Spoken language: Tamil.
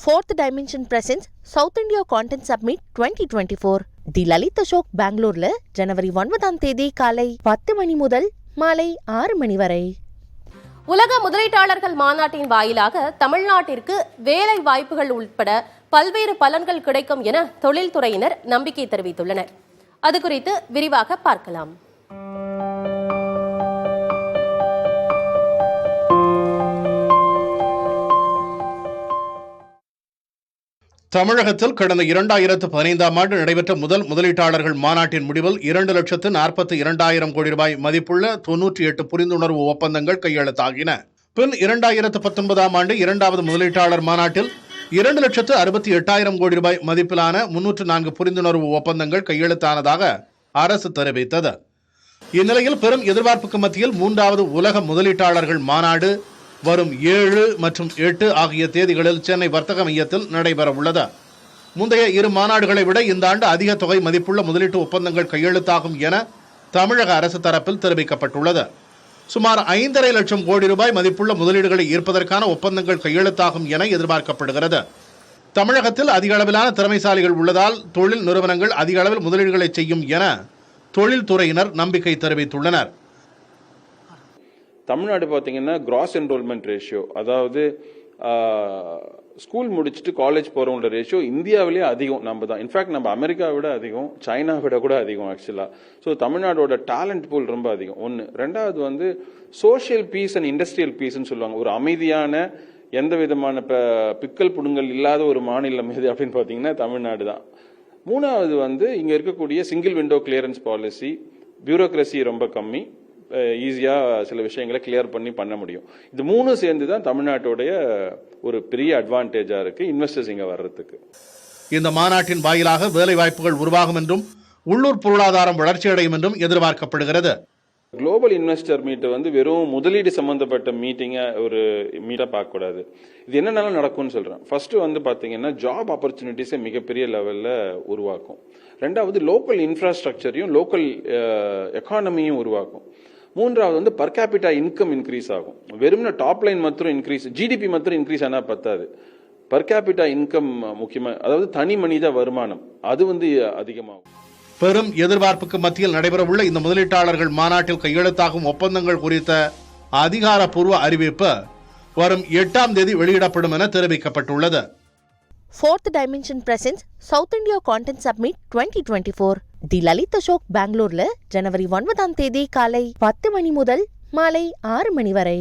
Fourth Dimension presents South India Content Summit 2024. தி லலித் அசோக் பெங்களூர்ல ஜனவரி 9ஆம் தேதி காலை 10 மணி முதல் மாலை 6 மணி வரை. உலக முதலீட்டாளர்கள் மாநாட்டின் வாயிலாக தமிழ்நாட்டிற்கு வேலை வாய்ப்புகள் உட்பட பல்வேறு பலன்கள் கிடைக்கும் என தொழில்துறையினர் நம்பிக்கை தெரிவித்துள்ளனர். அது குறித்து விரிவாக பார்க்கலாம். தமிழகத்தில் கடந்த 2015ஆம் ஆண்டு நடைபெற்ற முதல் முதலீட்டாளர்கள் மாநாட்டின் முடிவில் 2,42,000 கோடி ரூபாய் மதிப்புள்ள 98 புரிந்துணர்வு ஒப்பந்தங்கள் கையெழுத்தாகின. பின் 2019ஆம் ஆண்டு இரண்டாவது முதலீட்டாளர் மாநாட்டில் 2,68,000 கோடி ரூபாய் மதிப்பிலான 304 புரிந்துணர்வு ஒப்பந்தங்கள் கையெழுத்தானதாக அரசு தெரிவித்தது. இந்நிலையில் பெரும் எதிர்பார்ப்புக்கு மத்தியில் மூன்றாவது உலக முதலீட்டாளர்கள் மாநாடு வரும் 7 மற்றும் 8 ஆகிய தேதிகளில் சென்னை வர்த்தக மையத்தில் நடைபெற உள்ளது. முந்தைய இரு மாநாடுகளை விட இந்த ஆண்டு அதிக தொகை மதிப்புள்ள முதலீட்டு ஒப்பந்தங்கள் கையெழுத்தாகும் என தமிழக அரசு தரப்பில் தெரிவிக்கப்பட்டுள்ளது. சுமார் 5,50,000 லட்சம் கோடி ரூபாய் மதிப்புள்ள முதலீடுகளை ஈர்ப்பதற்கான ஒப்பந்தங்கள் கையெழுத்தாகும் என எதிர்பார்க்கப்படுகிறது. தமிழகத்தில் அதிக அளவிலான திறமைசாலிகள் உள்ளதால் தொழில் நிறுவனங்கள் அதிக அளவில் முதலீடுகளை செய்யும் என தொழில்துறையினர் நம்பிக்கை தெரிவித்துள்ளனர். தமிழ்நாடு பார்த்தீங்கன்னா கிராஸ் என்ரோல்மெண்ட் ரேஷியோ, அதாவது ஸ்கூல் முடிச்சுட்டு காலேஜ் போகிறவங்களோட ரேஷியோ இந்தியாவிலேயே அதிகம் நம்ம தான். இன்ஃபேக்ட் நம்ம அமெரிக்காவை விட அதிகம், சைனா விட கூட அதிகம் ஆக்சுவலாக. ஸோ தமிழ்நாடோட டேலண்ட் பூல் ரொம்ப அதிகம். ஒன்று. ரெண்டாவது வந்து சோஷியல் பீஸ் அண்ட் இண்டஸ்ட்ரியல் பீஸ்ன்னு சொல்லுவாங்க. ஒரு அமைதியான எந்த விதமான பிக்கல் புடுங்கல் இல்லாத ஒரு மாநிலம் எது அப்படின்னு பார்த்தீங்கன்னா தமிழ்நாடு தான். மூணாவது வந்து இங்கே இருக்கக்கூடிய single window clearance policy, bureaucracy ரொம்ப கம்மி, ஈஸியாக சில விஷயங்களை கிளியர் பண்ண முடியும். இது மூணு சேர்ந்து தான் தமிழ்நாட்டுடைய ஒரு பெரிய அட்வான்டேஜாக இருக்குது இன்வெஸ்டர்ஸ் இங்கே வர்றதுக்கு. இந்த மாநாட்டின் வாயிலாக வேலை வாய்ப்புகள் உருவாகும் என்றும் உள்ளூர் பொருளாதாரம் வளர்ச்சியடையும் என்றும் எதிர்பார்க்கப்படுகிறது. குளோபல் இன்வெஸ்டர் மீட் வந்து வெறும் முதலீடு சம்பந்தப்பட்ட மீட்டிங்கை ஒரு மீட்டாக பார்க்கக்கூடாது. இது என்னென்னாலும் நடக்கும்னு சொல்கிறேன். ஃபர்ஸ்ட் வந்து பார்த்தீங்கன்னா ஜாப் ஆப்பர்ச்சுனிட்டிஸை மிகப்பெரிய லெவலில் உருவாக்கும். ரெண்டாவது லோக்கல் இன்ஃப்ராஸ்ட்ரக்சரையும் லோக்கல் எக்கானமியும் உருவாக்கும். மூன்றாவது வந்து பர் கேபிட்டா இன்கம் இன்க்ரீஸ் ஆகும். வெறும்னா டாப் லைன் மாத்திரம் இன்க்ரீஸ், ஜிடிபி மாத்திரம் இன்க்ரீஸ் ஆனால் பத்தாது. பர் கேபிட்டா இன்கம் முக்கியமாக, அதாவது தனி மனித வருமானம் அது வந்து அதிகமாகும். பெரும் எதிர்பார்ப்புக்கு மத்தியில் நடைபெறவுள்ள இந்த முதலீட்டாளர்கள் மாநாட்டில் கையெழுத்தாகும் ஒப்பந்தங்கள் குறித்த அதிகாரப்பூர்வ அறிவிப்பு வரும் 8ஆம் தேதி வெளியிடப்படும் என தெரிவிக்கப்பட்டுள்ளது. Fourth Dimension presents South India Content Summit 2024. தி லலித் அசோக் பெங்களூர்ல ஜனவரி 9ஆம் தேதி காலை 10 மணி முதல் மாலை 6 மணி வரை.